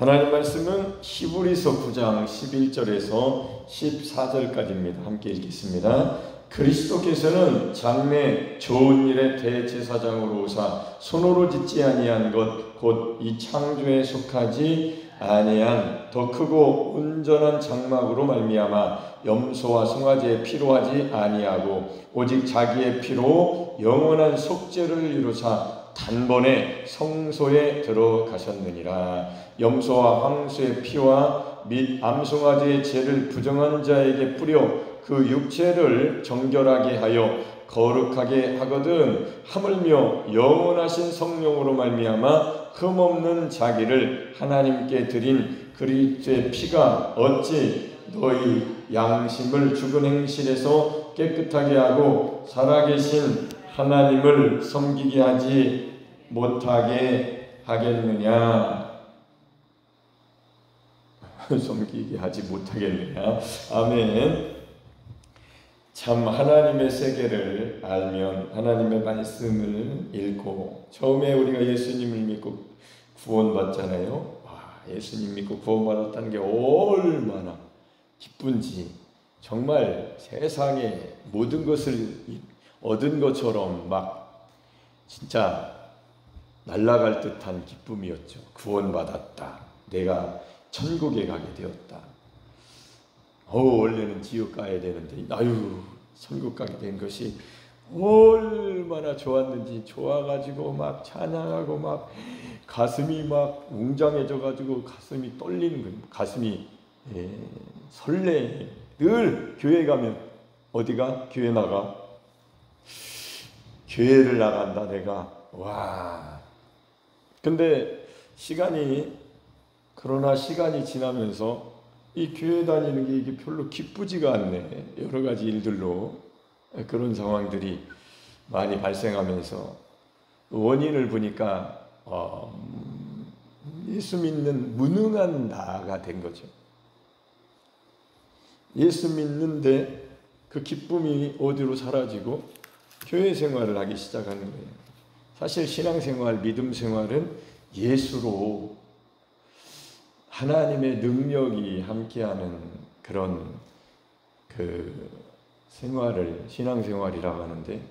하나님 말씀은 히브리서 9장 11절에서 14절까지입니다. 함께 읽겠습니다. 그리스도께서는 장래 좋은 일의 대제사장으로 오사 손으로 짓지 아니한 것 곧 이 창조에 속하지 아니한 더 크고 온전한 장막으로 말미암아 염소와 송아지의 피로 하지 아니하고 오직 자기의 피로 영원한 속죄를 이루사 단번에 성소에 들어가셨느니라. 염소와 황소의 피와 및 암송아지의 죄를 부정한 자에게 뿌려 그 육체를 정결하게 하여 거룩하게 하거든 하물며 영원하신 성령으로 말미암아 흠없는 자기를 하나님께 드린 그리스도의 피가 어찌 너희 양심을 죽은 행실에서 깨끗하게 하고 살아계신 하나님을 섬기게 하지 못하게 하겠느냐. 섬기게 하지 못하겠느냐. 아멘. 참 하나님의 세계를 알면 하나님의 말씀을 읽고 처음에 우리가 예수님을 믿고 구원받잖아요. 예수님 믿고 구원받았다는 게 얼마나 기쁜지, 정말 세상에 모든 것을 얻은 것처럼 막 진짜 날아갈 듯한 기쁨이었죠. 구원받았다. 내가 천국에 가게 되었다. 원래는 지옥 가야 되는데 천국 가게 된 것이 얼마나 좋았는지, 좋아가지고 막 찬양하고 막 가슴이 막 웅장해져가지고 가슴이 떨리는 거예요. 가슴이 설레. 늘 교회 가면 어디가? 교회 나가. 교회를 나간다 내가. 와. 근데 그러나 시간이 지나면서 이 교회 다니는 게 이게 별로 기쁘지가 않네. 여러 가지 일들로 그런 상황들이 많이 발생하면서 원인을 보니까 예수 믿는 무능한 나가 된 거죠. 예수 믿는데 그 기쁨이 어디로 사라지고 교회 생활을 하기 시작하는 거예요. 사실 신앙생활, 믿음 생활은 예수로 하나님의 능력이 함께하는 그런 생활을 신앙생활이라고 하는데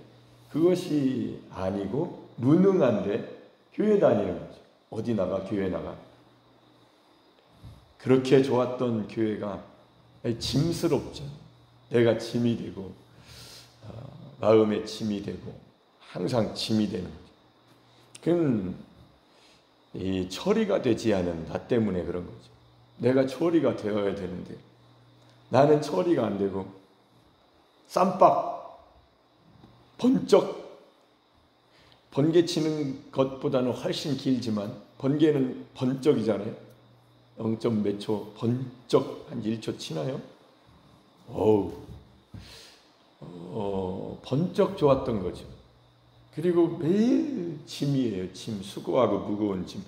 그것이 아니고 무능한데 교회 다니는 거죠. 어디 나가? 교회 나가. 그렇게 좋았던 교회가 짐스럽죠. 내가 짐이 되고 마음의 짐이 되고 항상 짐이 되는 거죠. 그건 이 처리가 되지 않은 나 때문에 그런 거죠. 내가 처리가 되어야 되는데 나는 처리가 안 되고 쌈박 번쩍, 번개치는 것보다는 훨씬 길지만 번개는 번쩍이잖아요. 0. 몇 초 번쩍 한 1초 치나요? 번쩍 좋았던 거죠. 그리고 매일 짐이에요. 짐, 수고하고 무거운 짐.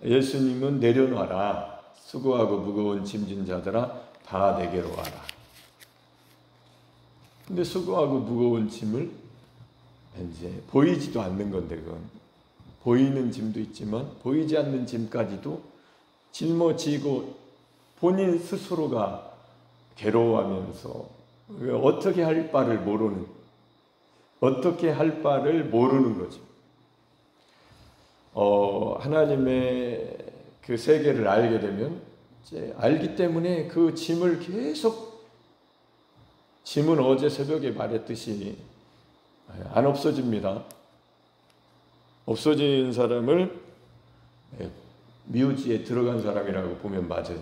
예수님은 내려놔라. 수고하고 무거운 짐진 자들아 다 내게로 와라. 근데 수고하고 무거운 짐을 이제 보이지도 않는 건데 그건 보이는 짐도 있지만 보이지 않는 짐까지도 짊어지고 본인 스스로가 괴로워하면서 어떻게 할 바를 모르는 거죠. 하나님의 그 세계를 알게 되면 이제 알기 때문에 그 짐을 계속 짐은 어제 새벽에 말했듯이 안 없어집니다. 없어진 사람을 미우지에 들어간 사람이라고 보면 맞아요.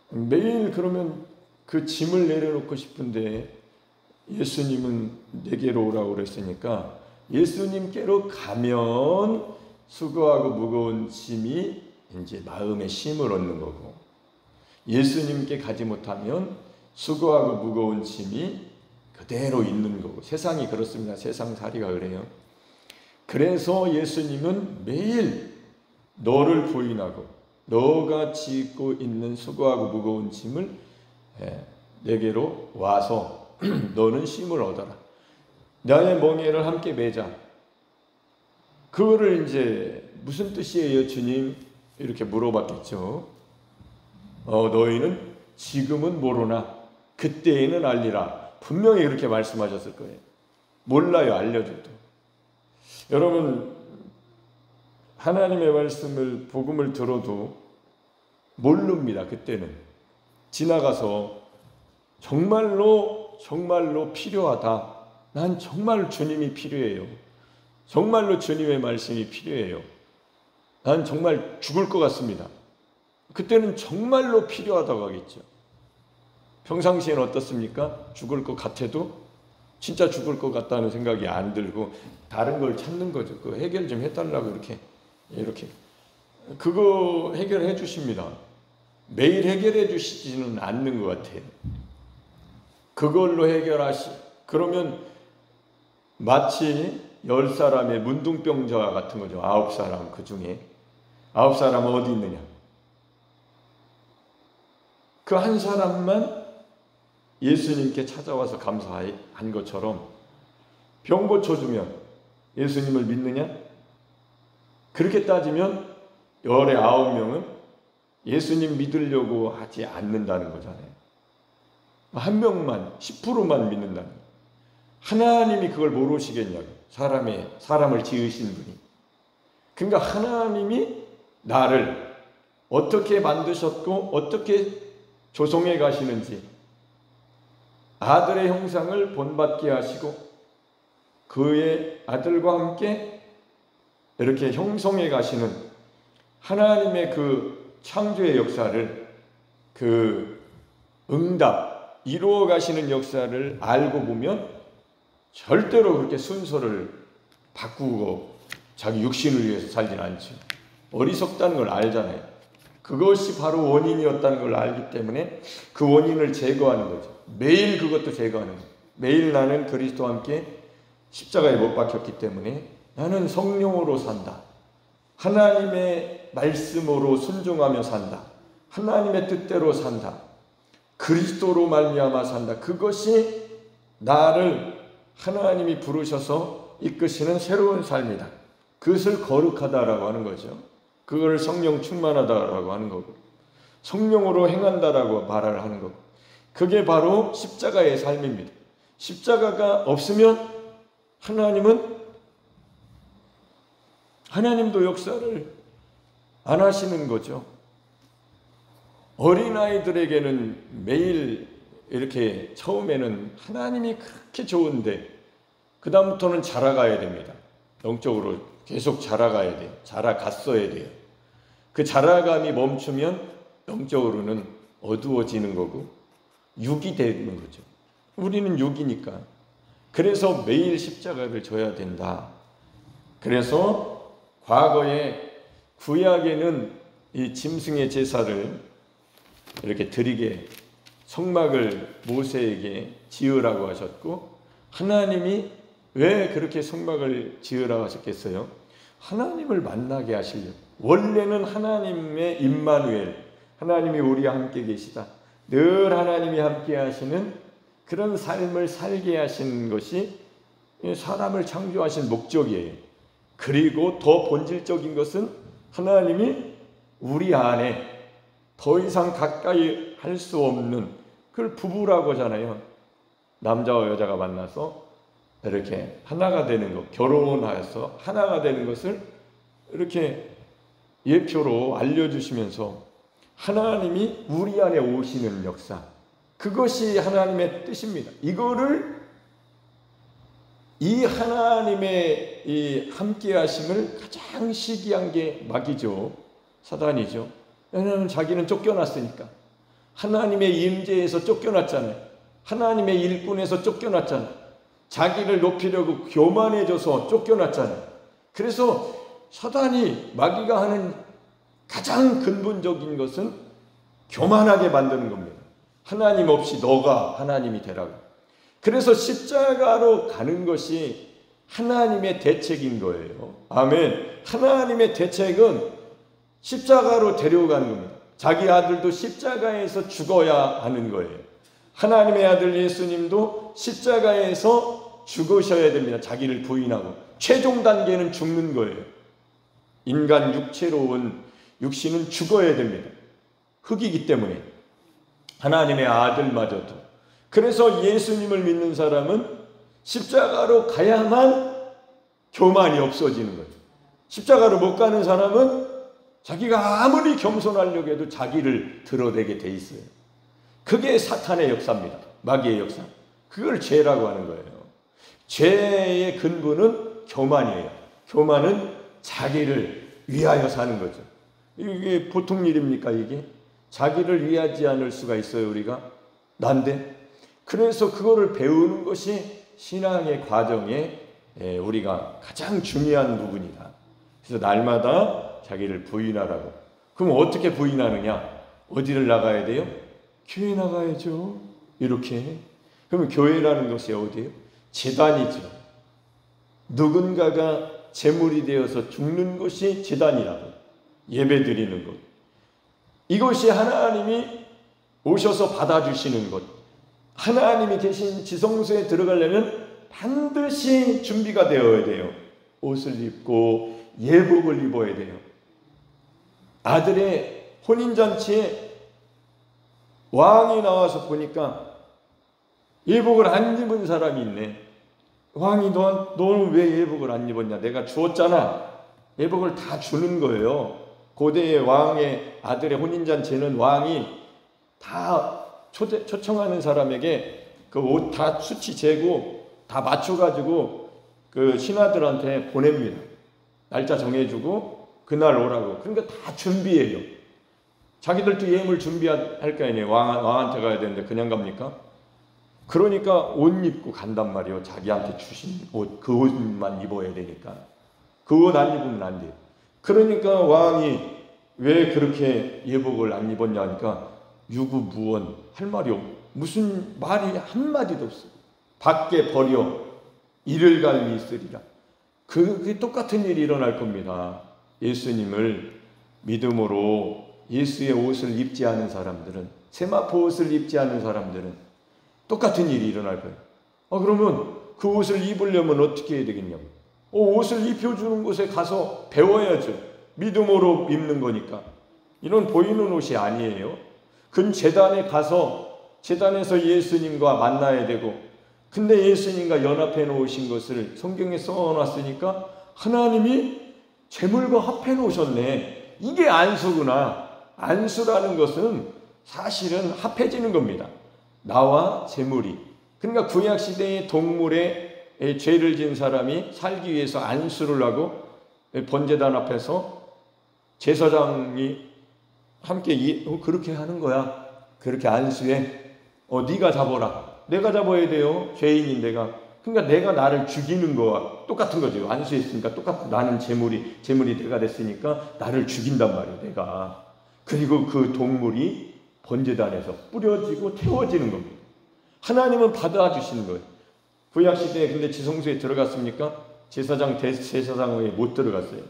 매일 그러면 그 짐을 내려놓고 싶은데 예수님은 내게로 오라고 그랬으니까 예수님께로 가면 수고하고 무거운 짐이 이제 마음의 쉼을 얻는 거고 예수님께 가지 못하면 수고하고 무거운 짐이 그대로 있는 거고 세상이 그렇습니다. 세상살이가 그래요. 그래서 예수님은 매일 너를 부인하고 너가 짓고 있는 수고하고 무거운 짐을 내게로 와서 너는 쉼을 얻어라. 나의 멍에를 함께 매자. 그거를 이제 무슨 뜻이에요, 주님? 이렇게 물어봤겠죠. 너희는 지금은 모르나 그때에는 알리라. 분명히 그렇게 말씀하셨을 거예요. 몰라요, 알려줘도. 여러분, 하나님의 말씀을, 복음을 들어도 모릅니다. 그때는 지나가서 정말로 필요하다. 난 정말 주님이 필요해요. 정말로 주님의 말씀이 필요해요. 난 정말 죽을 것 같습니다. 그때는 정말로 필요하다고 하겠죠. 평상시에는 어떻습니까? 죽을 것 같아도 진짜 죽을 것 같다는 생각이 안 들고 다른 걸 찾는 거죠. 그 해결 좀 해달라고 이렇게 그거 해결해 주십니다. 매일 해결해 주시지는 않는 것 같아요. 그걸로 그러면 마치 10사람의 문둥병자 같은 거죠. 9사람 그 중에 9사람은 어디 있느냐? 그 한 사람만 예수님께 찾아와서 감사한 것처럼 병 고쳐주면 예수님을 믿느냐? 그렇게 따지면 열의 9명은 예수님 믿으려고 하지 않는다는 거잖아요. 한 명만 10%만 믿는다는 거예요. 하나님이 그걸 모르시겠냐고. 사람을 지으신 분이. 그러니까 하나님이 나를 어떻게 만드셨고 어떻게 조성해 가시는지 아들의 형상을 본받게 하시고 그의 아들과 함께 이렇게 형성해 가시는 하나님의 그 창조의 역사를, 그 응답 이루어 가시는 역사를 알고 보면 절대로 그렇게 순서를 바꾸고 자기 육신을 위해서 살진 않죠. 어리석다는 걸 알잖아요. 그것이 바로 원인이었다는 걸 알기 때문에 그 원인을 제거하는 거죠. 매일 그것도 제거하는 거죠. 매일 나는 그리스도와 함께 십자가에 못 박혔기 때문에 나는 성령으로 산다. 하나님의 말씀으로 순종하며 산다. 하나님의 뜻대로 산다. 그리스도로 말미암아 산다. 그것이 나를 하나님이 부르셔서 이끄시는 새로운 삶이다. 그것을 거룩하다라고 하는 거죠. 그걸 성령 충만하다라고 하는 거고, 성령으로 행한다라고 말을 하는 거고, 그게 바로 십자가의 삶입니다. 십자가가 없으면 하나님도 역사를 안 하시는 거죠. 어린아이들에게는 매일 이렇게 처음에는 하나님이 그렇게 좋은데 그 다음부터는 자라가야 됩니다. 영적으로 계속 자라가야 돼요. 자라갔어야 돼요. 그 자라감이 멈추면 영적으로는 어두워지는 거고 육이 되는 거죠. 우리는 육이니까. 그래서 매일 십자가를 져야 된다. 그래서 과거에 구약에는 이 짐승의 제사를 이렇게 드리게 성막을 모세에게 지으라고 하셨고, 하나님이 왜 그렇게 성막을 지으라고 하셨겠어요? 하나님을 만나게 하시려고. 원래는 하나님의 임마누엘, 하나님이 우리와 함께 계시다. 늘 하나님이 함께 하시는 그런 삶을 살게 하신 것이 사람을 창조하신 목적이에요. 그리고 더 본질적인 것은 하나님이 우리 안에 더 이상 가까이 할 수 없는, 그걸 부부라고 하잖아요. 남자와 여자가 만나서 이렇게 하나가 되는 것, 결혼하여서 하나가 되는 것을 이렇게 예표로 알려주시면서 하나님이 우리 안에 오시는 역사, 그것이 하나님의 뜻입니다. 이 하나님의 이 함께 하심을 가장 시기한 게 마귀죠. 사단이죠. 왜냐하면 자기는 쫓겨났으니까. 하나님의 임재에서 쫓겨났잖아요. 하나님의 일꾼에서 쫓겨났잖아요. 자기를 높이려고 교만해져서 쫓겨났잖아요. 그래서 사단이, 마귀가 하는 가장 근본적인 것은 교만하게 만드는 겁니다. 하나님 없이 너가 하나님이 되라고. 그래서 십자가로 가는 것이 하나님의 대책인 거예요. 아멘. 하나님의 대책은 십자가로 데려가는 겁니다. 자기 아들도 십자가에서 죽어야 하는 거예요. 하나님의 아들 예수님도 십자가에서 죽으셔야 됩니다. 자기를 부인하고. 최종 단계는 죽는 거예요. 인간 육체로 온 육신은 죽어야 됩니다. 흙이기 때문에. 하나님의 아들마저도. 그래서 예수님을 믿는 사람은 십자가로 가야만 교만이 없어지는 거죠. 십자가로 못 가는 사람은 자기가 아무리 겸손하려고 해도 자기를 드러내게 돼 있어요. 그게 사탄의 역사입니다. 마귀의 역사. 그걸 죄라고 하는 거예요. 죄의 근본은 교만이에요. 교만은 자기를 위하여 사는 거죠. 이게 보통 일입니까, 이게? 자기를 위하지 않을 수가 있어요, 우리가? 난데? 그래서 그거를 배우는 것이 신앙의 과정에 우리가 가장 중요한 부분이다. 그래서 날마다 자기를 부인하라고. 그럼 어떻게 부인하느냐? 어디를 나가야 돼요? 교회 나가야죠. 이렇게. 그러면 교회라는 것이 어디예요? 제단이죠. 누군가가 제물이 되어서 죽는 것이 제단이라고. 예배 드리는 것. 이것이 하나님이 오셔서 받아주시는 것. 하나님이 계신 지성소에 들어가려면 반드시 준비가 되어야 돼요. 옷을 입고 예복을 입어야 돼요. 아들의 혼인잔치에 왕이 나와서 보니까 예복을 안 입은 사람이 있네. 왕이 너는 왜 예복을 안 입었냐? 내가 주었잖아. 예복을 다 주는 거예요. 고대의 왕의 아들의 혼인잔치는 왕이 다 초청하는 사람에게 그 옷 다 수치 재고 다 맞춰가지고 그 신하들한테 보냅니다. 날짜 정해주고 그날 오라고. 그러니까 다 준비해요. 자기들도 예물 준비할 거 아니에요. 왕한테 가야 되는데 그냥 갑니까? 그러니까 옷 입고 간단 말이에요. 자기한테 주신 옷, 그 옷만 입어야 되니까. 그 옷 안 입으면 안 돼요. 그러니까 왕이 왜 그렇게 예복을 안 입었냐 하니까 유구무원 할 말이 없고 무슨 말이 한마디도 없어요. 밖에 버려 이를 갈미 있으리라. 그게 똑같은 일이 일어날 겁니다. 예수님을 믿음으로 예수의 옷을 입지 않은 사람들은, 세마포 옷을 입지 않은 사람들은 똑같은 일이 일어날 거예요. 그러면 그 옷을 입으려면 어떻게 해야 되겠냐고. 옷을 입혀주는 곳에 가서 배워야죠. 믿음으로 입는 거니까. 이런 보이는 옷이 아니에요. 그 제단에 가서 제단에서 예수님과 만나야 되고, 근데 예수님과 연합해 놓으신 것을 성경에 써놨으니까 하나님이 제물과 합해 놓으셨네. 이게 안수구나. 안수라는 것은 사실은 합해지는 겁니다. 나와 제물이. 그러니까 구약시대의 동물에 죄를 지은 사람이 살기 위해서 안수를 하고 번제단 앞에서 제사장이 함께 그렇게 하는 거야. 그렇게 안수해. 네가 잡아라. 내가 잡아야 돼요. 죄인인 내가. 그러니까 내가 나를 죽이는 거와 똑같은 거죠. 안수했으니까 똑같은, 나는 제물이 내가 됐으니까 나를 죽인단 말이에요. 내가. 그리고 그 동물이 번제단에서 뿌려지고 태워지는 겁니다. 하나님은 받아주시는 거예요. 구약시대에 근데 지성소에 들어갔습니까? 제사장, 대제사장에 못 들어갔어요.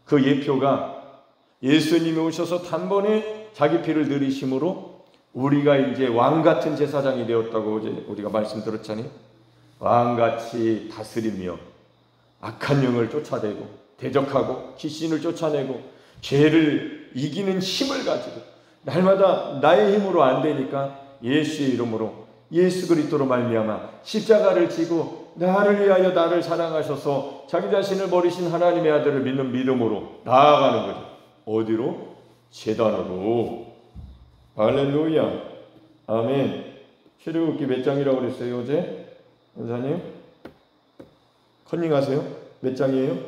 그 예표가 예수님이 오셔서 단번에 자기 피를 들이심으로 우리가 이제 왕같은 제사장이 되었다고 어제 우리가 말씀 들었잖아요. 왕같이 다스리며 악한 영을 쫓아내고 대적하고 귀신을 쫓아내고 죄를 이기는 힘을 가지고 날마다 나의 힘으로 안 되니까 예수의 이름으로 예수 그리스도로 말미암아 십자가를 지고 나를 위하여 나를 사랑하셔서 자기 자신을 버리신 하나님의 아들을 믿는 믿음으로 나아가는 거죠. 어디로? 제단으로. 할렐루야. 아멘. 출애굽기 몇 장이라고 그랬어요 어제? 원사님? 컨닝하세요? 몇 장이에요?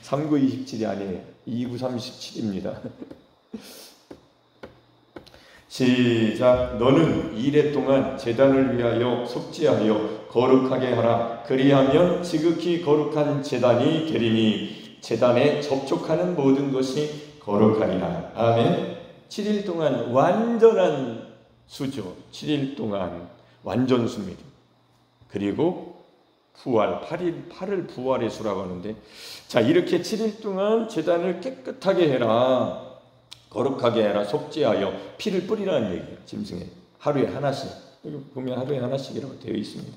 39, 27이 아니에요. 29, 37입니다. 시작. 너는 이레 동안 제단을 위하여 속죄하여 거룩하게 하라. 그리하면 지극히 거룩한 제단이 되리니 제단에 접촉하는 모든 것이 거룩하리라. 아멘. 7일 동안 완전한 수죠. 7일 동안 완전수입니다. 그리고 부활, 8을 부활의 수라고 하는데, 자, 이렇게 7일 동안 제단을 깨끗하게 해라. 거룩하게 해라. 속죄하여 피를 뿌리라는 얘기예요. 짐승에 하루에 하나씩. 여기 보면 하루에 하나씩이라고 되어 있습니다.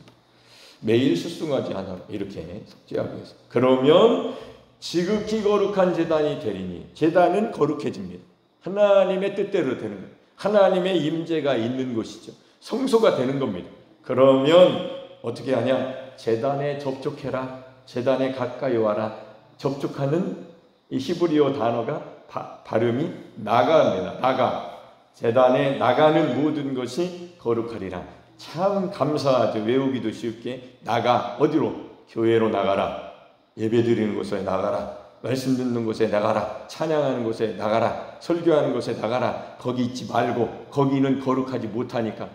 매일 수송하지 않아. 이렇게 속죄하기 위해서. 그러면 지극히 거룩한 제단이 되리니, 제단은 거룩해집니다. 하나님의 뜻대로 되는 거예요. 하나님의 임재가 있는 곳이죠. 성소가 되는 겁니다. 그러면 어떻게 하냐? 제단에 접촉해라. 제단에 가까이 와라. 접촉하는 이 히브리어 단어가 발음이 나가입니다. 나가. 제단에 나가는 모든 것이 거룩하리라. 참 감사하죠. 외우기도 쉽게. 나가. 어디로? 교회로 나가라. 예배 드리는 곳에 나가라. 말씀 듣는 곳에 나가라. 찬양하는 곳에 나가라. 설교하는 곳에 나가라. 거기 있지 말고. 거기는 거룩하지 못하니까.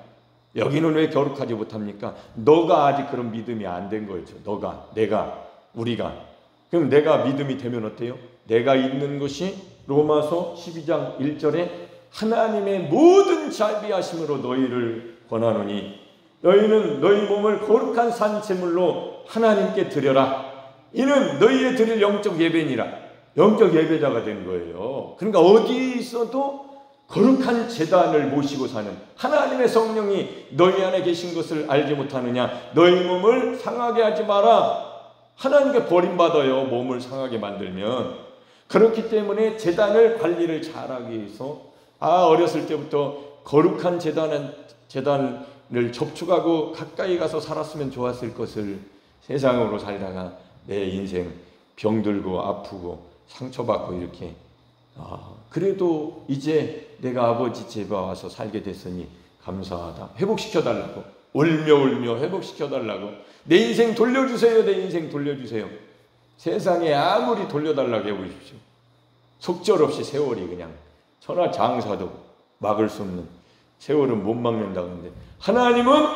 여기는 왜 거룩하지 못합니까? 너가 아직 그런 믿음이 안 된 거죠. 너가, 내가, 우리가. 그럼 내가 믿음이 되면 어때요? 내가 있는 것이 로마서 12장 1절에 하나님의 모든 자비하심으로 너희를 권하노니 너희는 너희 몸을 거룩한 산제물로 하나님께 드려라. 이는 너희의 드릴 영적 예배니라. 영적 예배자가 된 거예요. 그러니까 어디 있어도 거룩한 제단을 모시고 사는 하나님의 성령이 너희 안에 계신 것을 알지 못하느냐. 너희 몸을 상하게 하지 마라. 하나님께 버림받아요. 몸을 상하게 만들면. 그렇기 때문에 제단을 관리를 잘하기 위해서 어렸을 때부터 거룩한 제단을 접촉하고 가까이 가서 살았으면 좋았을 것을 세상으로 살다가 내 인생 병들고 아프고 상처받고 이렇게 그래도 이제 내가 아버지 집에 와서 살게 됐으니 감사하다. 회복시켜달라고. 울며 회복시켜달라고. 내 인생 돌려주세요. 내 인생 돌려주세요. 세상에 아무리 돌려달라고 해보십시오. 속절없이 세월이 그냥 천하장사도 막을 수 없는 세월은 못 막는다고 하는데 하나님은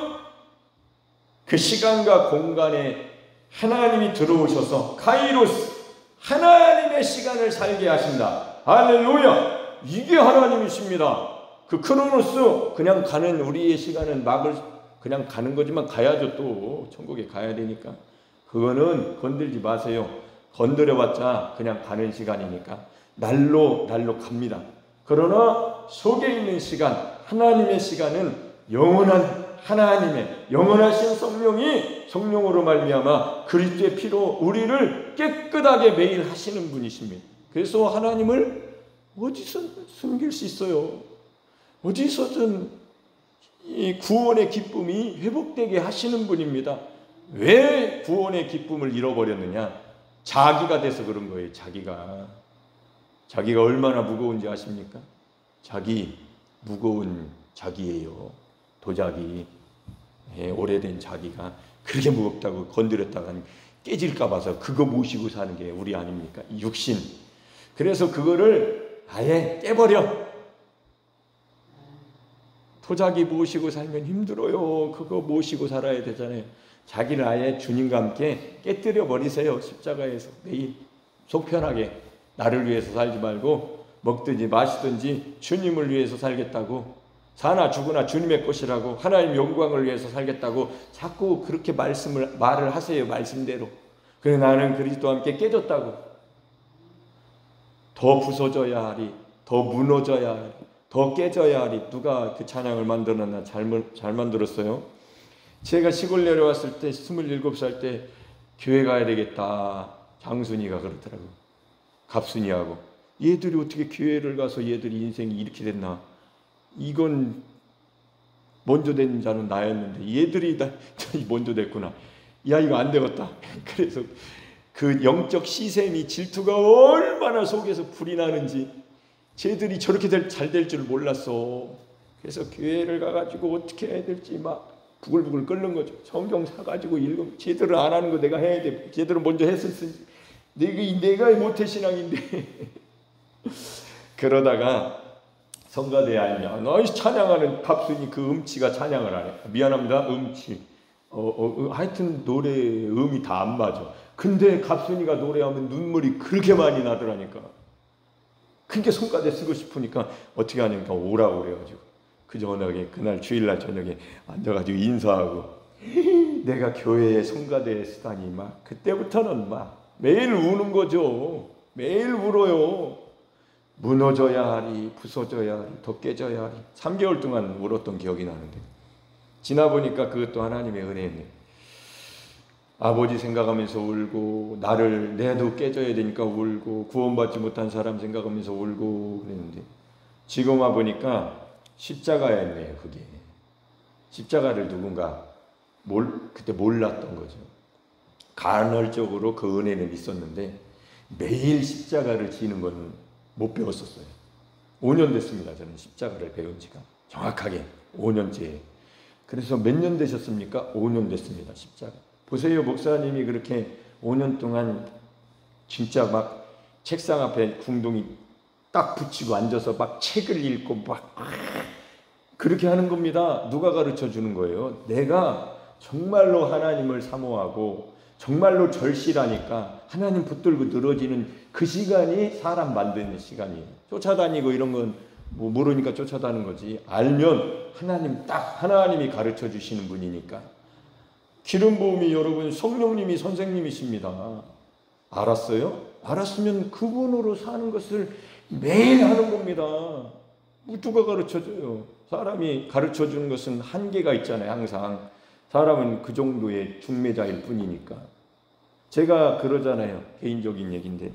그 시간과 공간에 하나님이 들어오셔서 카이로스 하나님의 시간을 살게 하신다. 할렐루야. 이게 하나님이십니다. 그 크로노스 그냥 가는 우리의 시간은 그냥 가는 거지만 가야죠. 또 천국에 가야 되니까 그거는 건들지 마세요. 건드려봤자 그냥 가는 시간이니까 날로 갑니다. 그러나 속에 있는 시간 하나님의 시간은 영원한 하나님의 영원하신 성령으로 말미암아 그리스도의 피로 우리를 깨끗하게 매일 하시는 분이십니다. 그래서 하나님을 어디서 숨길 수 있어요. 어디서든 이 구원의 기쁨이 회복되게 하시는 분입니다. 왜 구원의 기쁨을 잃어버렸느냐? 자기가 돼서 그런 거예요. 자기가 얼마나 무거운지 아십니까? 무거운 자기예요. 도자기. 오래된 자기가 그렇게 무겁다고 건드렸다가 깨질까 봐서 그거 모시고 사는 게 우리 아닙니까? 육신. 그래서 그거를 아예 깨버려. 도자기 모시고 살면 힘들어요. 그거 모시고 살아야 되잖아요. 자기를 아예 주님과 함께 깨뜨려 버리세요. 십자가에서 매일 속 편하게 나를 위해서 살지 말고 먹든지 마시든지 주님을 위해서 살겠다고, 사나 죽으나 주님의 것이라고, 하나님 영광을 위해서 살겠다고 자꾸 그렇게 말을 하세요. 말씀대로. 그래 나는 그리스도와 함께 깨졌다고. 더 부서져야 하리, 더 무너져야 하리, 더 깨져야 하리. 누가 그 찬양을 만들었나? 잘 만들었어요. 제가 시골 내려왔을 때 27살 때 교회 가야 되겠다. 장순이가 그러더라고요. 갑순이하고. 얘들이 어떻게 교회를 가서 얘들이 인생이 이렇게 됐나. 이건 먼저 된 자는 나였는데 얘들이 다 먼저 됐구나. 야 이거 안 되겠다. 그래서 그 영적 시샘이 질투가 얼마나 속에서 불이 나는지 쟤들이 저렇게 잘 될 줄 몰랐어. 그래서 교회를 가가지고 어떻게 해야 될지 막 부글부글 끓는 거죠. 성경 사가지고 읽으면 쟤들은 안 하는 거 내가 해야 돼. 쟤들은 먼저 했었으니 내가 모태신앙인데 그러다가 성가대에 알면 찬양하는 갑순이 그 음치가 찬양을 안 해. 미안합니다. 음치. 하여튼 노래 음이 다 안 맞아. 근데 갑순이가 노래하면 눈물이 그렇게 많이 나더라니까. 그렇게 성가대 쓰고 싶으니까 어떻게 하냐니까 오라고 그래가지고 그 저녁에 그날 주일날 저녁에 앉아가지고 인사하고 내가 교회에 성가대에 쓰다니 막 그때부터는 막 매일 우는 거죠. 매일 울어요. 무너져야 하리, 부서져야 하리, 더 깨져야 하리. 3개월 동안 울었던 기억이 나는데 지나보니까 그것도 하나님의 은혜였네. 아버지 생각하면서 울고, 나를 내도 깨져야 되니까 울고, 구원받지 못한 사람 생각하면서 울고 그랬는데, 지금 와보니까 십자가였네요. 그게 십자가를 누군가 그때 몰랐던 거죠. 간헐적으로 그 은혜는 있었는데 매일 십자가를 지는 건 못 배웠었어요. 5년 됐습니다. 저는 십자가를 배운 지가 정확하게 5년째. 그래서 몇 년 되셨습니까? 5년 됐습니다. 십자가. 보세요. 목사님이 그렇게 5년 동안 진짜 막 책상 앞에 궁둥이 딱 붙이고 앉아서 막 책을 읽고 막 그렇게 하는 겁니다. 누가 가르쳐 주는 거예요? 내가 정말로 하나님을 사모하고 정말로 절실하니까 하나님 붙들고 늘어지는 그 시간이 사람 만드는 시간이에요. 쫓아다니고 이런 건 뭐 모르니까 쫓아다니는 거지. 알면 하나님이 가르쳐 주시는 분이니까. 기름 부음이 여러분 성령님이 선생님이십니다. 알았어요? 알았으면 그분으로 사는 것을 매일 하는 겁니다. 누가 가르쳐줘요? 사람이 가르쳐주는 것은 한계가 있잖아요. 항상 사람은 그 정도의 중매자일 뿐이니까. 제가 그러잖아요. 개인적인 얘기인데